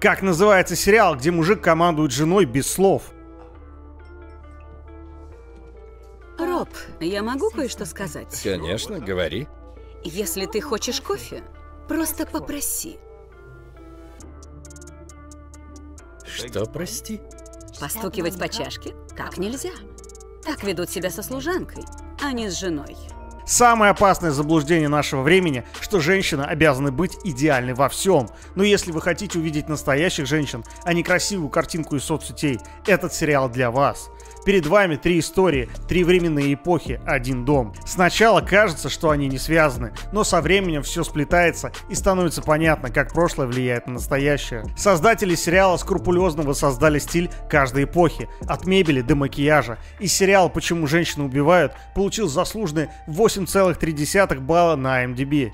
Как называется сериал, где мужик командует женой без слов? Роб, я могу кое-что сказать? Конечно, говори. Если ты хочешь кофе, просто попроси. Что, прости? Постукивать по чашке как нельзя. Так ведут себя со служанкой, а не с женой. Самое опасное заблуждение нашего времени, что женщины обязаны быть идеальны во всем. Но если вы хотите увидеть настоящих женщин, а не красивую картинку из соцсетей, этот сериал для вас. Перед вами 3 истории, 3 временные эпохи, 1 дом. Сначала кажется, что они не связаны, но со временем все сплетается и становится понятно, как прошлое влияет на настоящее. Создатели сериала скрупулезно воссоздали стиль каждой эпохи, от мебели до макияжа. И сериал «Почему женщины убивают» получил заслуженные 8,3 балла на IMDb.